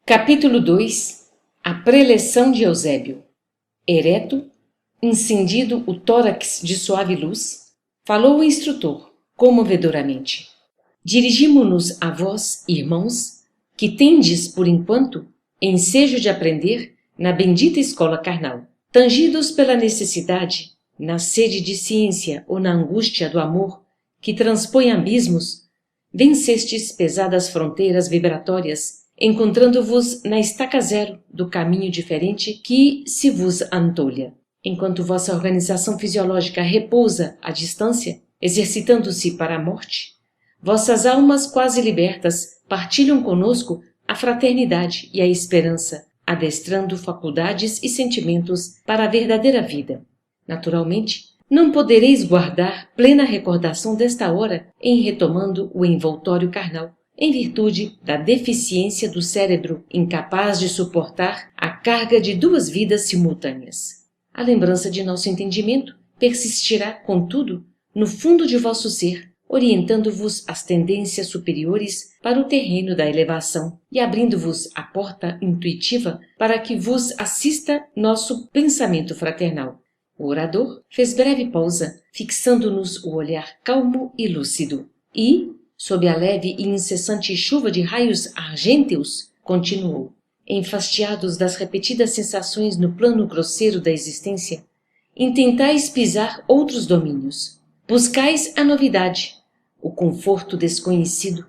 Capítulo 2. A preleção de Eusébio. Ereto, incendido o tórax de suave luz, falou o instrutor, comovedoramente. Dirigimo-nos a vós, irmãos, que tendes, por enquanto, ensejo de aprender na bendita escola carnal. Tangidos pela necessidade, na sede de ciência ou na angústia do amor que transpõe abismos, vencestes pesadas fronteiras vibratórias, encontrando-vos na estaca zero do caminho diferente que se vos antolha. Enquanto vossa organização fisiológica repousa à distância, exercitando-se para a morte, vossas almas quase libertas partilham conosco a fraternidade e a esperança, adestrando faculdades e sentimentos para a verdadeira vida. Naturalmente, não podereis guardar plena recordação desta hora em retomando o envoltório carnal, em virtude da deficiência do cérebro incapaz de suportar a carga de duas vidas simultâneas. A lembrança de nosso entendimento persistirá, contudo, no fundo de vosso ser, orientando-vos às tendências superiores para o terreno da elevação e abrindo-vos a porta intuitiva para que vos assista nosso pensamento fraternal. O orador fez breve pausa, fixando-nos o olhar calmo e lúcido, e, sob a leve e incessante chuva de raios argênteos, continuou. Enfastiados das repetidas sensações no plano grosseiro da existência, intentais pisar outros domínios. Buscais a novidade, o conforto desconhecido,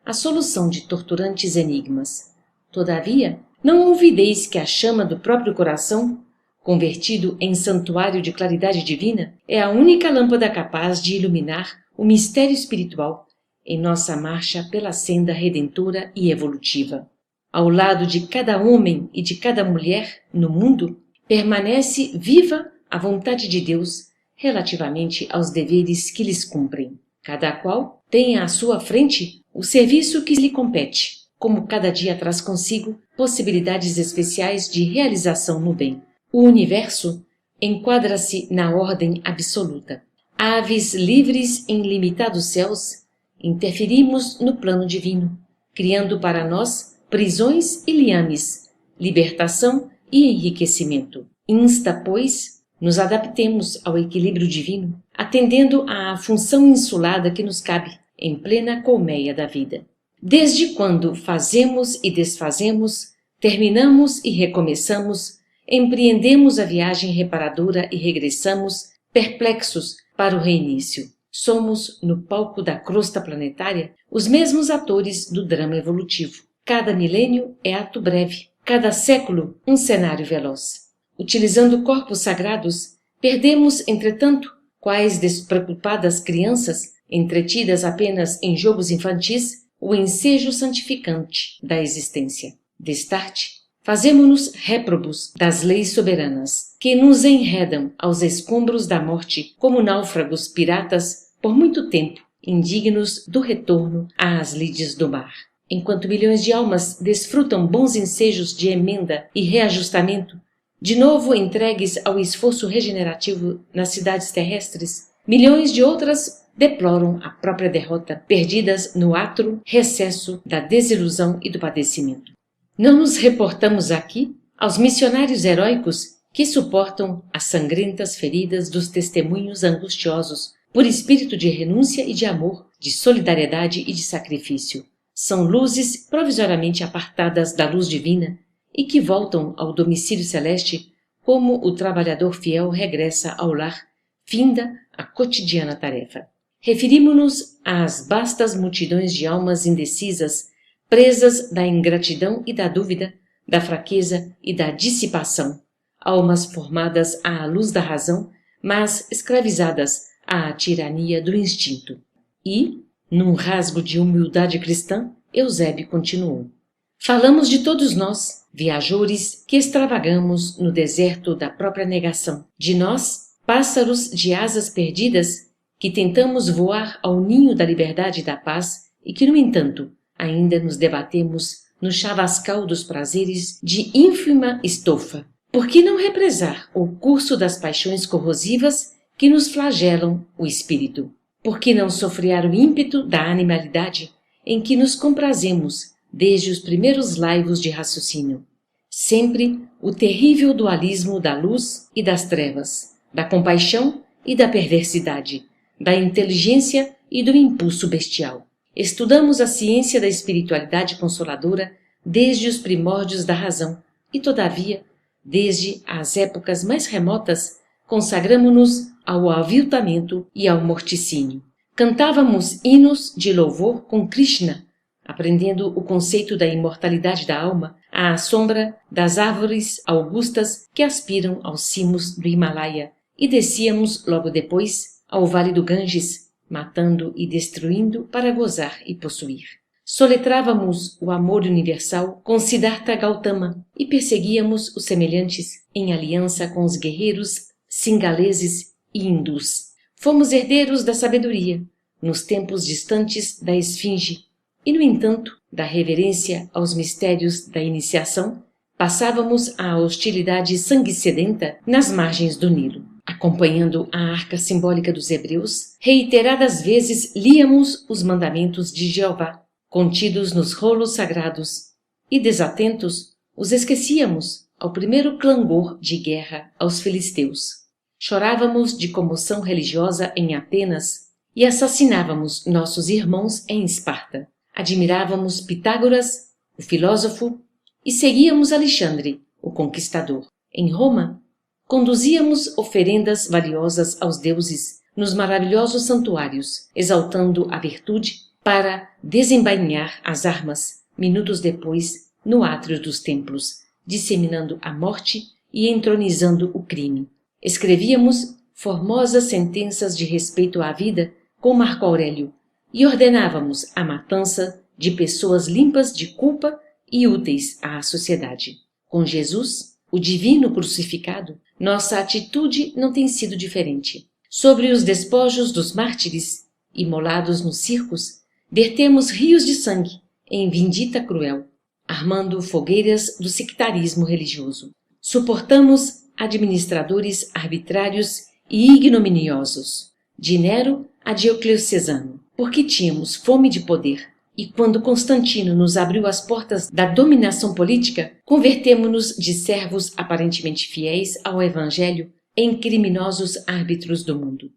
a solução de torturantes enigmas. Todavia, não olvideis que a chama do próprio coração, convertido em santuário de claridade divina, é a única lâmpada capaz de iluminar o mistério espiritual em nossa marcha pela senda redentora e evolutiva. Ao lado de cada homem e de cada mulher no mundo, permanece viva a vontade de Deus relativamente aos deveres que lhes cumprem. Cada qual tem à sua frente o serviço que lhe compete, como cada dia traz consigo possibilidades especiais de realização no bem. O universo enquadra-se na ordem absoluta. Aves livres em limitados céus, interferimos no plano divino, criando para nós prisões e liames, libertação e enriquecimento. Insta, pois, nos adaptemos ao equilíbrio divino, atendendo à função insulada que nos cabe em plena colmeia da vida. Desde quando fazemos e desfazemos, terminamos e recomeçamos, empreendemos a viagem reparadora e regressamos, perplexos, para o reinício. Somos, no palco da crosta planetária, os mesmos atores do drama evolutivo. Cada milênio é ato breve, cada século um cenário veloz. Utilizando corpos sagrados, perdemos, entretanto, quais despreocupadas crianças, entretidas apenas em jogos infantis, o ensejo santificante da existência. Destarte, fazemo-nos réprobos das leis soberanas, que nos enredam aos escombros da morte como náufragos piratas por muito tempo, indignos do retorno às lides do mar. Enquanto milhões de almas desfrutam bons ensejos de emenda e reajustamento, de novo entregues ao esforço regenerativo nas cidades terrestres, milhões de outras deploram a própria derrota, perdidas no atro recesso da desilusão e do padecimento. Não nos reportamos aqui aos missionários heróicos que suportam as sangrentas feridas dos testemunhos angustiosos por espírito de renúncia e de amor, de solidariedade e de sacrifício. São luzes provisoriamente apartadas da luz divina e que voltam ao domicílio celeste como o trabalhador fiel regressa ao lar, finda a cotidiana tarefa. Referimo-nos às vastas multidões de almas indecisas, presas da ingratidão e da dúvida, da fraqueza e da dissipação, almas formadas à luz da razão, mas escravizadas à tirania do instinto. E, num rasgo de humildade cristã, Eusébio continuou. Falamos de todos nós, viajores que extravagamos no deserto da própria negação, de nós, pássaros de asas perdidas, que tentamos voar ao ninho da liberdade e da paz e que, no entanto, ainda nos debatemos no chavascal dos prazeres de ínfima estofa. Por que não represar o curso das paixões corrosivas que nos flagelam o espírito? Por que não sofrear o ímpeto da animalidade em que nos comprazemos desde os primeiros laivos de raciocínio. Sempre o terrível dualismo da luz e das trevas, da compaixão e da perversidade, da inteligência e do impulso bestial. Estudamos a ciência da espiritualidade consoladora desde os primórdios da razão e, todavia, desde as épocas mais remotas, consagramo-nos ao aviltamento e ao morticínio. Cantávamos hinos de louvor com Krishna, aprendendo o conceito da imortalidade da alma à sombra das árvores augustas que aspiram aos cimos do Himalaia, e descíamos logo depois ao vale do Ganges, matando e destruindo para gozar e possuir. Soletrávamos o amor universal com Siddhartha Gautama e perseguíamos os semelhantes em aliança com os guerreiros singaleses e hindus. Fomos herdeiros da sabedoria nos tempos distantes da esfinge e, no entanto, da reverência aos mistérios da iniciação, passávamos à hostilidade sangue-sedenta nas margens do Nilo. Acompanhando a arca simbólica dos hebreus, reiteradas vezes líamos os mandamentos de Jeová, contidos nos rolos sagrados, e, desatentos, os esquecíamos ao primeiro clangor de guerra aos filisteus. Chorávamos de comoção religiosa em Atenas e assassinávamos nossos irmãos em Esparta. Admirávamos Pitágoras, o filósofo, e seguíamos Alexandre, o conquistador. Em Roma, conduzíamos oferendas valiosas aos deuses nos maravilhosos santuários, exaltando a virtude para desembainhar as armas, minutos depois, no átrio dos templos, disseminando a morte e entronizando o crime. Escrevíamos formosas sentenças de respeito à vida com Marco Aurélio e ordenávamos a matança de pessoas limpas de culpa e úteis à sociedade. Com Jesus, o divino crucificado, nossa atitude não tem sido diferente. Sobre os despojos dos mártires, imolados nos circos, vertemos rios de sangue em vindita cruel, armando fogueiras do sectarismo religioso. Suportamos administradores arbitrários e ignominiosos, de Nero a Diocleciano, porque tínhamos fome de poder, e quando Constantino nos abriu as portas da dominação política, convertemo-nos de servos aparentemente fiéis ao Evangelho em criminosos árbitros do mundo.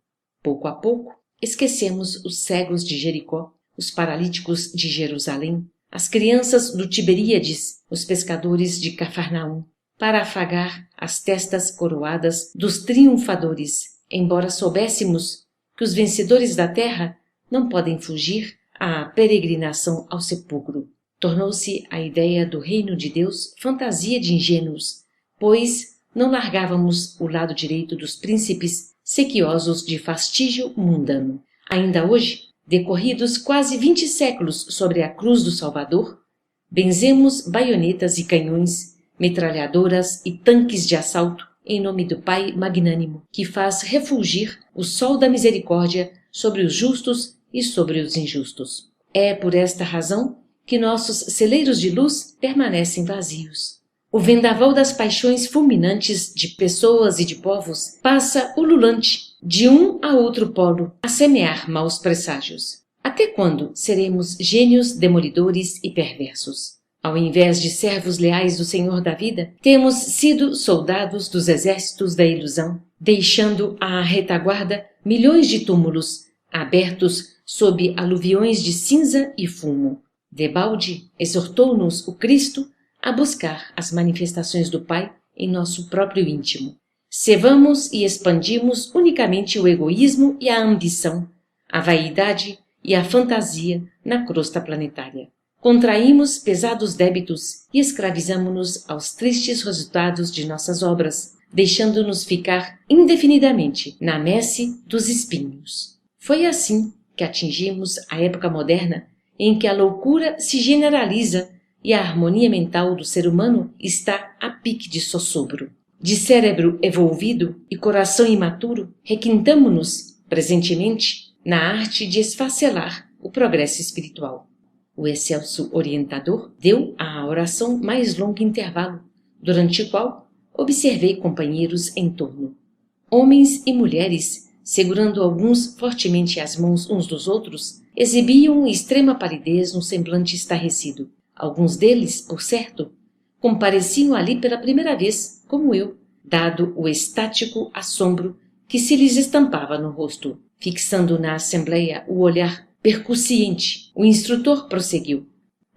Pouco a pouco, esquecemos os cegos de Jericó, os paralíticos de Jerusalém, as crianças do Tiberíades, os pescadores de Cafarnaum, para afagar as testas coroadas dos triunfadores, embora soubéssemos que os vencedores da terra não podem fugir à peregrinação ao sepulcro. Tornou-se a ideia do reino de Deus fantasia de ingênuos, pois não largávamos o lado direito dos príncipes sequiosos de fastígio mundano. Ainda hoje, decorridos quase 20 séculos sobre a cruz do Salvador, benzemos baionetas e canhões, metralhadoras e tanques de assalto em nome do Pai magnânimo, que faz refulgir o sol da misericórdia sobre os justos e sobre os injustos. É por esta razão que nossos celeiros de luz permanecem vazios. O vendaval das paixões fulminantes de pessoas e de povos passa ululante de um a outro polo a semear maus presságios. Até quando seremos gênios demolidores e perversos? Ao invés de servos leais do Senhor da vida, temos sido soldados dos exércitos da ilusão, deixando à retaguarda milhões de túmulos, abertos sob aluviões de cinza e fumo. Debalde exortou-nos o Cristo a buscar as manifestações do Pai em nosso próprio íntimo. Cevamos e expandimos unicamente o egoísmo e a ambição, a vaidade e a fantasia na crosta planetária. Contraímos pesados débitos e escravizamo-nos aos tristes resultados de nossas obras, deixando-nos ficar indefinidamente na messe dos espinhos. Foi assim que atingimos a época moderna em que a loucura se generaliza e a harmonia mental do ser humano está a pique de sossobro. De cérebro evolvido e coração imaturo, requintamo-nos, presentemente, na arte de esfacelar o progresso espiritual. O excelso orientador deu à oração mais longo intervalo, durante o qual observei companheiros em torno. Homens e mulheres, segurando alguns fortemente as mãos uns dos outros, exibiam extrema palidez no semblante estarrecido. Alguns deles, por certo, compareciam ali pela primeira vez, como eu, dado o estático assombro que se lhes estampava no rosto. Fixando na assembleia o olhar percussiente, o instrutor prosseguiu.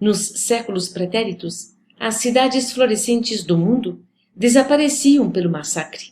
Nos séculos pretéritos, as cidades florescentes do mundo desapareciam pelo massacre,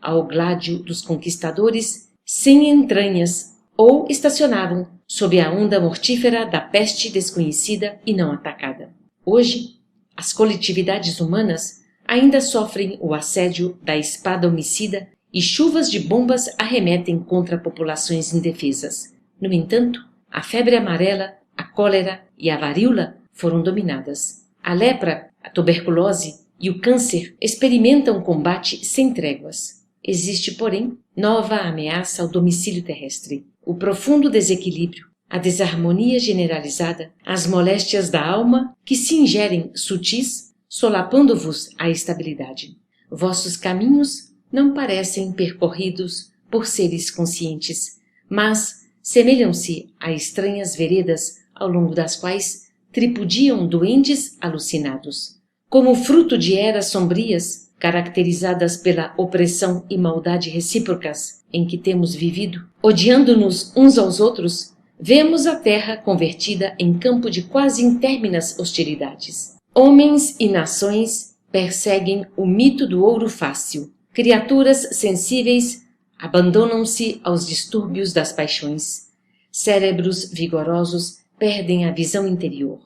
ao gládio dos conquistadores sem entranhas, ou estacionavam sob a onda mortífera da peste desconhecida e não atacada. Hoje, as coletividades humanas ainda sofrem o assédio da espada homicida e chuvas de bombas arremetem contra populações indefesas. No entanto, a febre amarela, a cólera e a varíola foram dominadas. A lepra, a tuberculose e o câncer experimentam combate sem tréguas. Existe, porém, nova ameaça ao domicílio terrestre. O profundo desequilíbrio, a desarmonia generalizada, as moléstias da alma que se ingerem sutis, solapando-vos a estabilidade. Vossos caminhos não parecem percorridos por seres conscientes, mas semelham-se a estranhas veredas ao longo das quais tripudiam duendes alucinados. Como fruto de eras sombrias, caracterizadas pela opressão e maldade recíprocas em que temos vivido, odiando-nos uns aos outros, vemos a terra convertida em campo de quase intérminas hostilidades. Homens e nações perseguem o mito do ouro fácil. Criaturas sensíveis abandonam-se aos distúrbios das paixões. Cérebros vigorosos perdem a visão interior,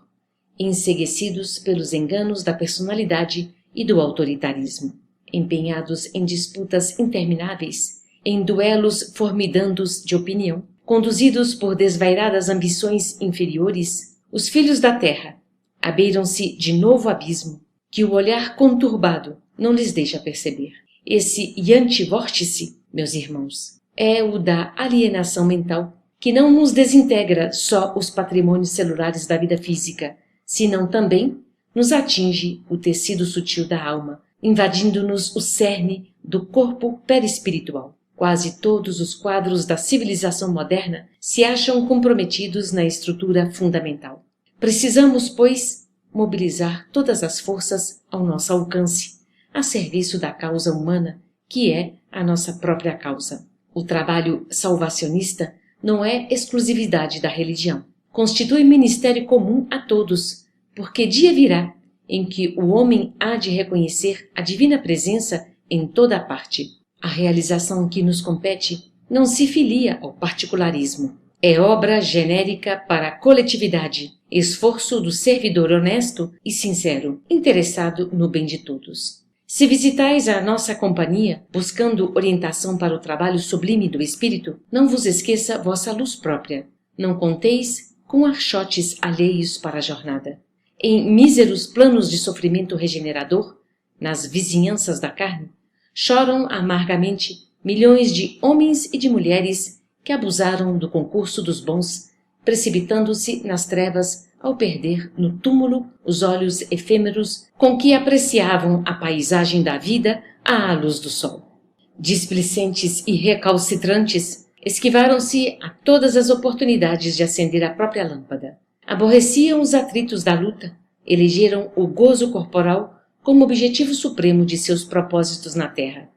enceguecidos pelos enganos da personalidade e do autoritarismo, empenhados em disputas intermináveis, em duelos formidandos de opinião, conduzidos por desvairadas ambições inferiores, os filhos da terra abeiram-se de novo abismo que o olhar conturbado não lhes deixa perceber. Esse iante-vórtice, meus irmãos, é o da alienação mental, que não nos desintegra só os patrimônios celulares da vida física, senão também nos atinge o tecido sutil da alma, invadindo-nos o cerne do corpo perispiritual. Quase todos os quadros da civilização moderna se acham comprometidos na estrutura fundamental. Precisamos, pois, mobilizar todas as forças ao nosso alcance, a serviço da causa humana, que é a nossa própria causa. O trabalho salvacionista não é exclusividade da religião. Constitui ministério comum a todos, porque dia virá em que o homem há de reconhecer a divina presença em toda a parte. A realização que nos compete não se filia ao particularismo. É obra genérica para a coletividade, esforço do servidor honesto e sincero, interessado no bem de todos. Se visitais a nossa companhia, buscando orientação para o trabalho sublime do espírito, não vos esqueça vossa luz própria. Não conteis com archotes alheios para a jornada. Em míseros planos de sofrimento regenerador, nas vizinhanças da carne, choram amargamente milhões de homens e de mulheres que abusaram do concurso dos bons, precipitando-se nas trevas ao perder no túmulo os olhos efêmeros com que apreciavam a paisagem da vida à luz do sol. Displicentes e recalcitrantes, esquivaram-se a todas as oportunidades de acender a própria lâmpada. Aborreciam os atritos da luta, elegeram o gozo corporal como objetivo supremo de seus propósitos na terra.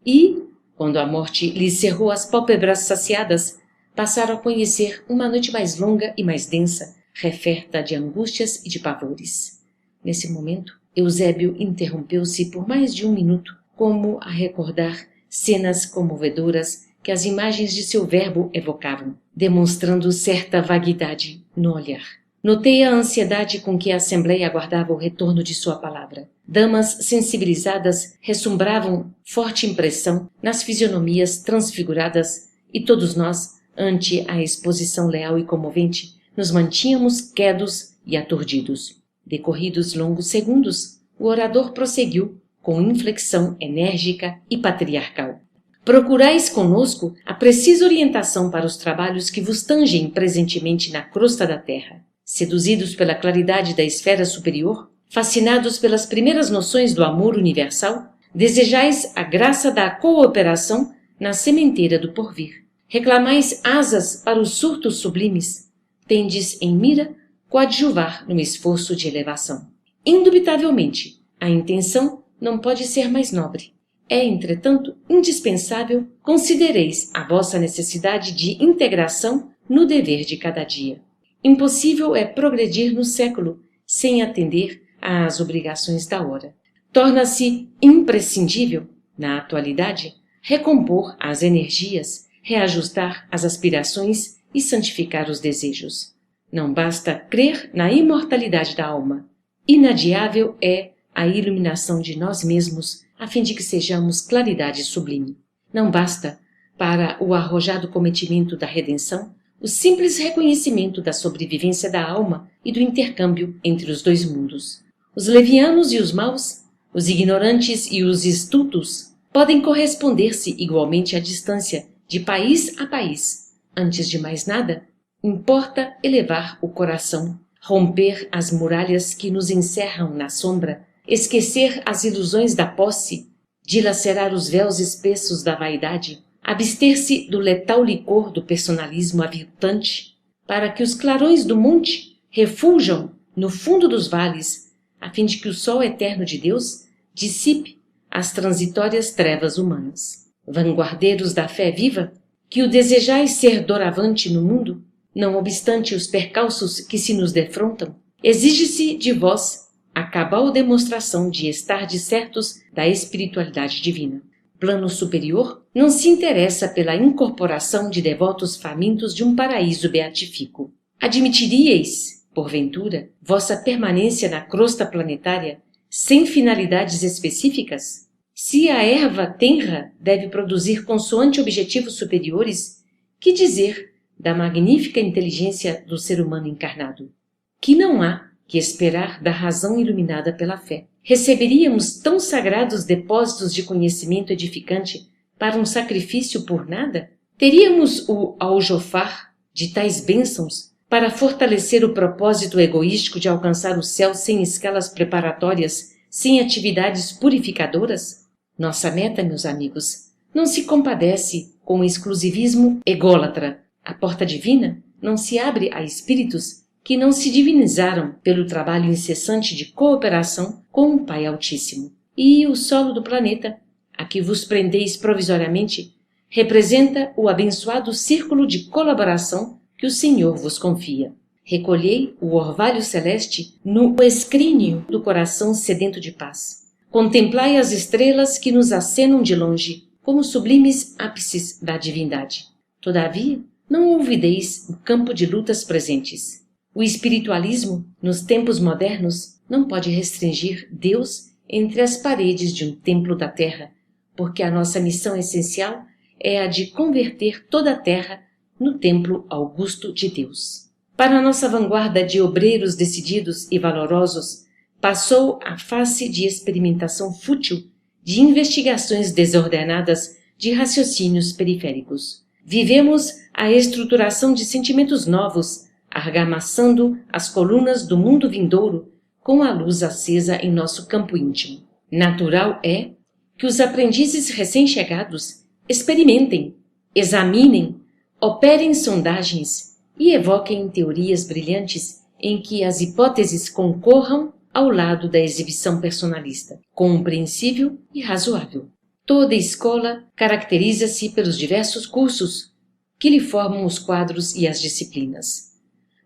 E, quando a morte lhes cerrou as pálpebras saciadas, passaram a conhecer uma noite mais longa e mais densa, referta de angústias e de pavores. Nesse momento, Eusébio interrompeu-se por mais de um minuto, como a recordar cenas comovedoras que as imagens de seu verbo evocavam, demonstrando certa vaguidade no olhar. Notei a ansiedade com que a Assembleia aguardava o retorno de sua palavra. Damas sensibilizadas ressumbravam forte impressão nas fisionomias transfiguradas e todos nós, ante a exposição leal e comovente, nos mantínhamos quedos e aturdidos. Decorridos longos segundos, o orador prosseguiu com inflexão enérgica e patriarcal. Procurais conosco a precisa orientação para os trabalhos que vos tangem presentemente na crosta da terra. Seduzidos pela claridade da esfera superior, fascinados pelas primeiras noções do amor universal, desejais a graça da cooperação na sementeira do porvir. Reclamais asas para os surtos sublimes. Tendes em mira coadjuvar no esforço de elevação. Indubitavelmente, a intenção não pode ser mais nobre. É, entretanto, indispensável considereis a vossa necessidade de integração no dever de cada dia. Impossível é progredir no século sem atender às obrigações da hora. Torna-se imprescindível, na atualidade, recompor as energias, reajustar as aspirações e santificar os desejos. Não basta crer na imortalidade da alma. Inadiável é a iluminação de nós mesmos, a fim de que sejamos claridade sublime. Não basta, para o arrojado cometimento da redenção, o simples reconhecimento da sobrevivência da alma e do intercâmbio entre os dois mundos. Os levianos e os maus, os ignorantes e os estultos, podem corresponder-se igualmente à distância, de país a país. Antes de mais nada, importa elevar o coração, romper as muralhas que nos encerram na sombra, esquecer as ilusões da posse, dilacerar os véus espessos da vaidade, abster-se do letal licor do personalismo aviltante, para que os clarões do monte refuljam no fundo dos vales, a fim de que o sol eterno de Deus dissipe as transitórias trevas humanas. Vanguardeiros da fé viva, que o desejais ser doravante no mundo, não obstante os percalços que se nos defrontam, exige-se de vós a cabal demonstração de estardes certos da espiritualidade divina. Plano superior não se interessa pela incorporação de devotos famintos de um paraíso beatífico. Admitiríeis, porventura, vossa permanência na crosta planetária sem finalidades específicas? Se a erva tenra deve produzir consoante objetivos superiores, que dizer da magnífica inteligência do ser humano encarnado? Que não há que esperar da razão iluminada pela fé. Receberíamos tão sagrados depósitos de conhecimento edificante para um sacrifício por nada? Teríamos o aljofar de tais bênçãos para fortalecer o propósito egoístico de alcançar o céu sem escalas preparatórias, sem atividades purificadoras? Nossa meta, meus amigos, não se compadece com o exclusivismo ególatra. A porta divina não se abre a espíritos que não se divinizaram pelo trabalho incessante de cooperação com o Pai Altíssimo. E o solo do planeta, a que vos prendeis provisoriamente, representa o abençoado círculo de colaboração que o Senhor vos confia. Recolhei o orvalho celeste no escrínio do coração sedento de paz. Contemplai as estrelas que nos acenam de longe, como sublimes ápices da divindade. Todavia, não olvideis o campo de lutas presentes. O espiritualismo, nos tempos modernos, não pode restringir Deus entre as paredes de um templo da terra, porque a nossa missão essencial é a de converter toda a terra no templo augusto de Deus. Para a nossa vanguarda de obreiros decididos e valorosos, passou a face de experimentação fútil, de investigações desordenadas, de raciocínios periféricos. Vivemos a estruturação de sentimentos novos, argamassando as colunas do mundo vindouro com a luz acesa em nosso campo íntimo. Natural é que os aprendizes recém-chegados experimentem, examinem, operem sondagens e evoquem teorias brilhantes em que as hipóteses concorram ao lado da exibição personalista, compreensível e razoável. Toda escola caracteriza-se pelos diversos cursos que lhe formam os quadros e as disciplinas.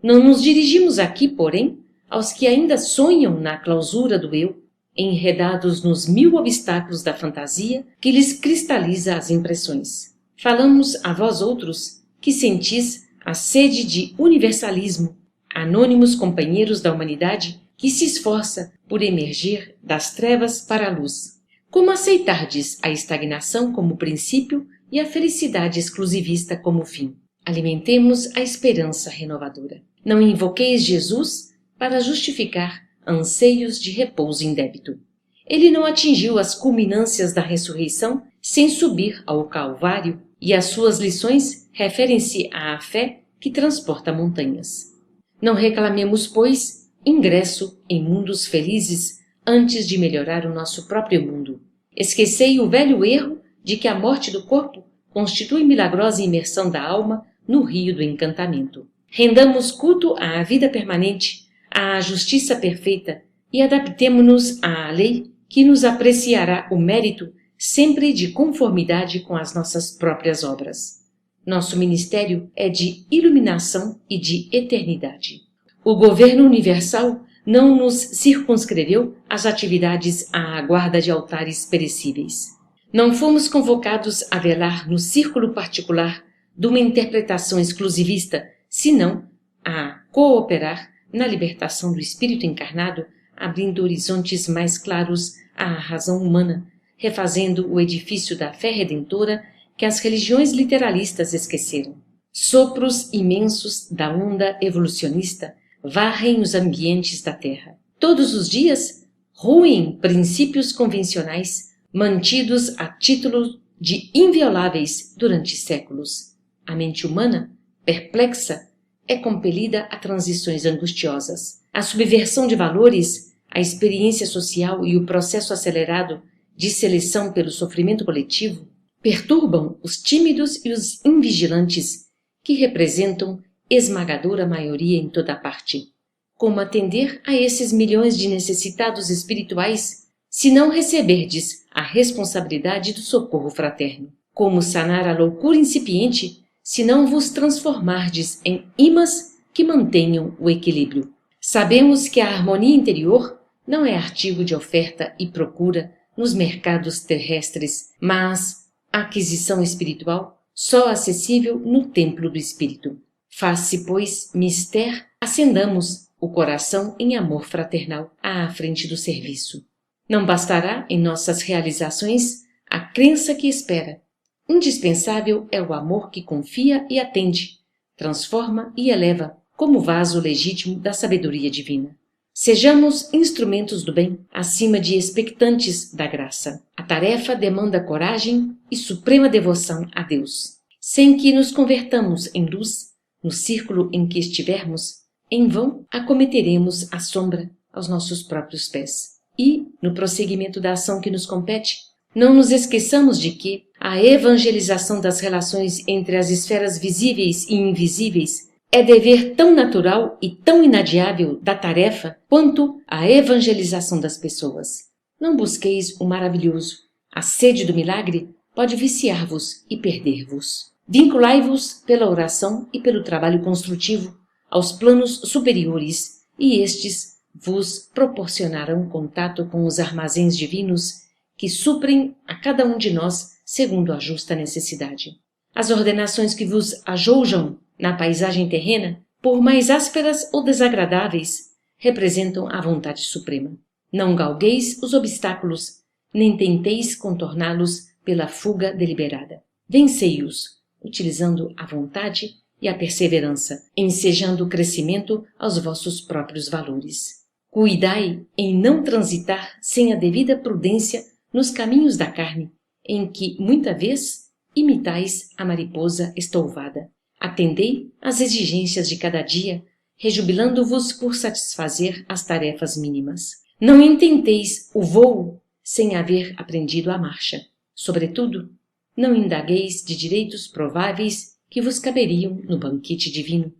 Não nos dirigimos aqui, porém, aos que ainda sonham na clausura do eu, enredados nos 1000 obstáculos da fantasia que lhes cristaliza as impressões. Falamos a vós outros que sentis a sede de universalismo, anônimos companheiros da humanidade que se esforça por emergir das trevas para a luz. Como aceitardes a estagnação como princípio e a felicidade exclusivista como fim? Alimentemos a esperança renovadora. Não invoqueis Jesus para justificar anseios de repouso indébito. Ele não atingiu as culminâncias da ressurreição sem subir ao Calvário, e as suas lições referem-se à fé que transporta montanhas. Não reclamemos, pois, ingresso em mundos felizes antes de melhorar o nosso próprio mundo. Esquecei o velho erro de que a morte do corpo constitui milagrosa imersão da alma no rio do encantamento. Rendamos culto à vida permanente, à justiça perfeita e adaptemo-nos à lei que nos apreciará o mérito sempre de conformidade com as nossas próprias obras. Nosso ministério é de iluminação e de eternidade. O governo universal não nos circunscreveu às atividades à guarda de altares perecíveis. Não fomos convocados a velar no círculo particular de uma interpretação exclusivista, senão a cooperar na libertação do espírito encarnado, abrindo horizontes mais claros à razão humana, refazendo o edifício da fé redentora que as religiões literalistas esqueceram. Sopros imensos da onda evolucionista varrem os ambientes da Terra. Todos os dias ruem princípios convencionais mantidos a título de invioláveis durante séculos. A mente humana, perplexa, é compelida a transições angustiosas. A subversão de valores, a experiência social e o processo acelerado de seleção pelo sofrimento coletivo perturbam os tímidos e os invigilantes, que representam esmagadora maioria em toda parte. Como atender a esses milhões de necessitados espirituais, se não receberdes a responsabilidade do socorro fraterno? Como sanar a loucura incipiente, se não vos transformardes em imãs que mantenham o equilíbrio? Sabemos que a harmonia interior não é artigo de oferta e procura nos mercados terrestres, mas a aquisição espiritual só acessível no templo do espírito. Faz-se, pois, mister, acendamos o coração em amor fraternal à frente do serviço. Não bastará em nossas realizações a crença que espera. Indispensável é o amor que confia e atende, transforma e eleva, como vaso legítimo da sabedoria divina. Sejamos instrumentos do bem, acima de expectantes da graça. A tarefa demanda coragem e suprema devoção a Deus. Sem que nos convertamos em luz, no círculo em que estivermos, em vão acometeremos a sombra aos nossos próprios pés. E, no prosseguimento da ação que nos compete, não nos esqueçamos de que a evangelização das relações entre as esferas visíveis e invisíveis é dever tão natural e tão inadiável da tarefa quanto a evangelização das pessoas. Não busqueis o maravilhoso. A sede do milagre pode viciar-vos e perder-vos. Vinculai-vos pela oração e pelo trabalho construtivo aos planos superiores, e estes vos proporcionarão contato com os armazéns divinos que suprem a cada um de nós segundo a justa necessidade. As ordenações que vos ajoujam na paisagem terrena, por mais ásperas ou desagradáveis, representam a vontade suprema. Não galgueis os obstáculos, nem tenteis contorná-los pela fuga deliberada. Vencei-os, utilizando a vontade e a perseverança, ensejando o crescimento aos vossos próprios valores. Cuidai em não transitar sem a devida prudência nos caminhos da carne, em que, muita vez, imitais a mariposa estouvada. Atendei às exigências de cada dia, rejubilando-vos por satisfazer as tarefas mínimas. Não intenteis o vôo sem haver aprendido a marcha. Sobretudo, não indagueis de direitos prováveis que vos caberiam no banquete divino,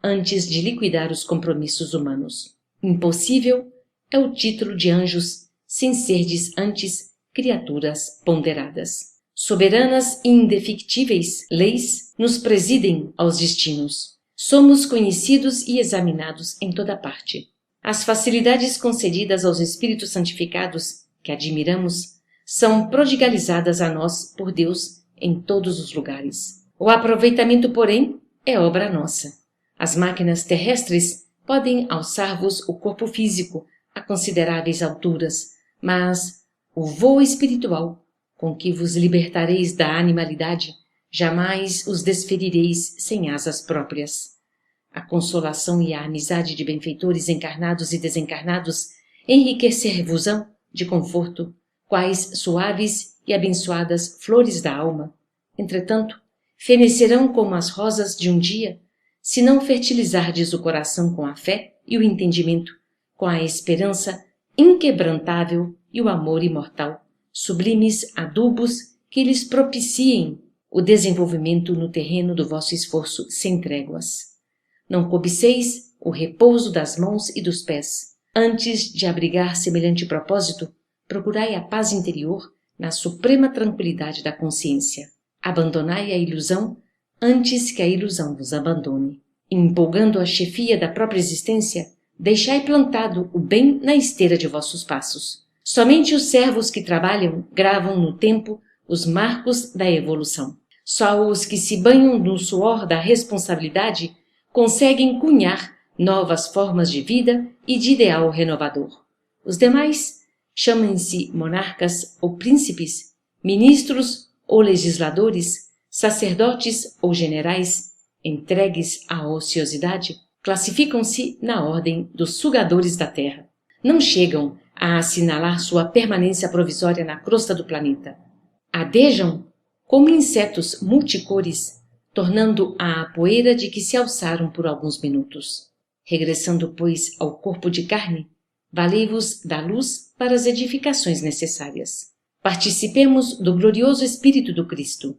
antes de liquidar os compromissos humanos. Impossível é o título de anjos, sem serdes antes criaturas ponderadas. Soberanas e indefectíveis leis nos presidem aos destinos. Somos conhecidos e examinados em toda parte. As facilidades concedidas aos espíritos santificados, que admiramos, são prodigalizadas a nós por Deus em todos os lugares. O aproveitamento, porém, é obra nossa. As máquinas terrestres podem alçar-vos o corpo físico a consideráveis alturas, mas o voo espiritual, com que vos libertareis da animalidade, jamais os desferireis sem asas próprias. A consolação e a amizade de benfeitores encarnados e desencarnados enriquecer-vos-ão de conforto, quais suaves e abençoadas flores da alma. Entretanto, fenecerão como as rosas de um dia, se não fertilizardes o coração com a fé e o entendimento, com a esperança inquebrantável e o amor imortal, sublimes adubos que lhes propiciem o desenvolvimento no terreno do vosso esforço sem tréguas. Não cobiceis o repouso das mãos e dos pés. Antes de abrigar semelhante propósito, procurai a paz interior na suprema tranquilidade da consciência. Abandonai a ilusão antes que a ilusão vos abandone. Empolgando a chefia da própria existência, deixai plantado o bem na esteira de vossos passos. Somente os servos que trabalham gravam no tempo os marcos da evolução. Só os que se banham no suor da responsabilidade conseguem cunhar novas formas de vida e de ideal renovador. Os demais, chamem-se monarcas ou príncipes, ministros ou legisladores, sacerdotes ou generais, entregues à ociosidade, classificam-se na ordem dos sugadores da terra. Não chegam a assinalar sua permanência provisória na crosta do planeta. Adejam como insetos multicores, tornando-a poeira de que se alçaram por alguns minutos. Regressando, pois, ao corpo de carne, valei-vos da luz para as edificações necessárias. Participemos do glorioso Espírito do Cristo.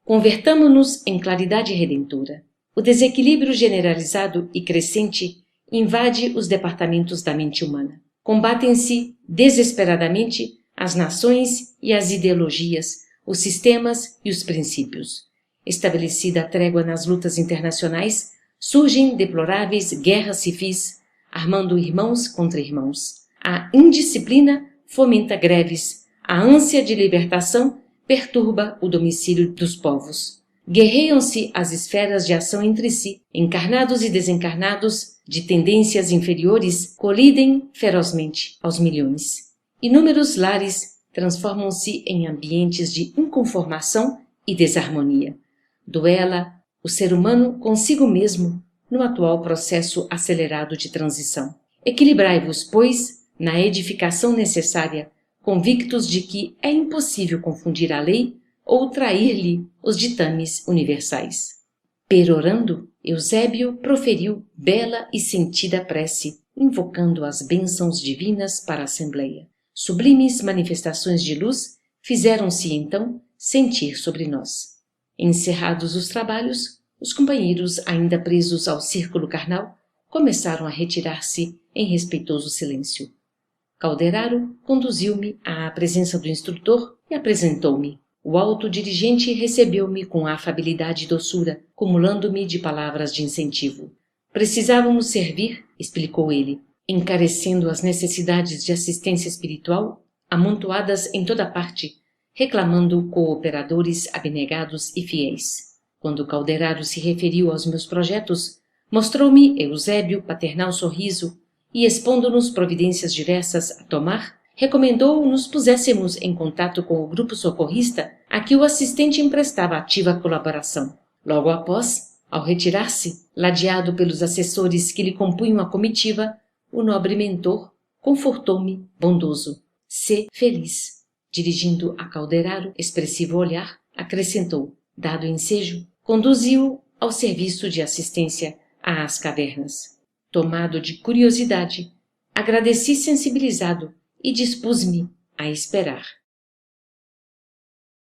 Convertamo-nos em claridade redentora. O desequilíbrio generalizado e crescente invade os departamentos da mente humana. Combatem-se desesperadamente as nações e as ideologias, os sistemas e os princípios. Estabelecida a trégua nas lutas internacionais, surgem deploráveis guerras civis, armando irmãos contra irmãos. A indisciplina fomenta greves, a ânsia de libertação perturba o domicílio dos povos. Guerreiam-se as esferas de ação entre si, encarnados e desencarnados, de tendências inferiores, colidem ferozmente aos milhões. Inúmeros lares transformam-se em ambientes de inconformação e desarmonia. Duela o ser humano consigo mesmo no atual processo acelerado de transição. Equilibrai-vos, pois, na edificação necessária, convictos de que é impossível confundir a lei ou trair-lhe os ditames universais. Perorando, Eusébio proferiu bela e sentida prece, invocando as bênçãos divinas para a Assembleia. Sublimes manifestações de luz fizeram-se, então, sentir sobre nós. Encerrados os trabalhos, os companheiros, ainda presos ao círculo carnal, começaram a retirar-se em respeitoso silêncio. Calderaro conduziu-me à presença do instrutor e apresentou-me. O alto dirigente recebeu-me com afabilidade e doçura, cumulando-me de palavras de incentivo. Precisávamos servir, explicou ele, encarecendo as necessidades de assistência espiritual, amontoadas em toda parte, reclamando cooperadores abnegados e fiéis. Quando Calderaro se referiu aos meus projetos, mostrou-me Eusébio paternal sorriso e, expondo-nos providências diversas a tomar, recomendou nos puséssemos em contato com o grupo socorrista a que o assistente emprestava ativa colaboração. Logo após, ao retirar-se, ladeado pelos assessores que lhe compunham a comitiva, o nobre mentor confortou-me bondoso. Sê feliz. Dirigindo a Calderaro expressivo olhar, acrescentou, dado ensejo, conduziu-o ao serviço de assistência às cavernas. Tomado de curiosidade, agradeci sensibilizado e dispus-me a esperar.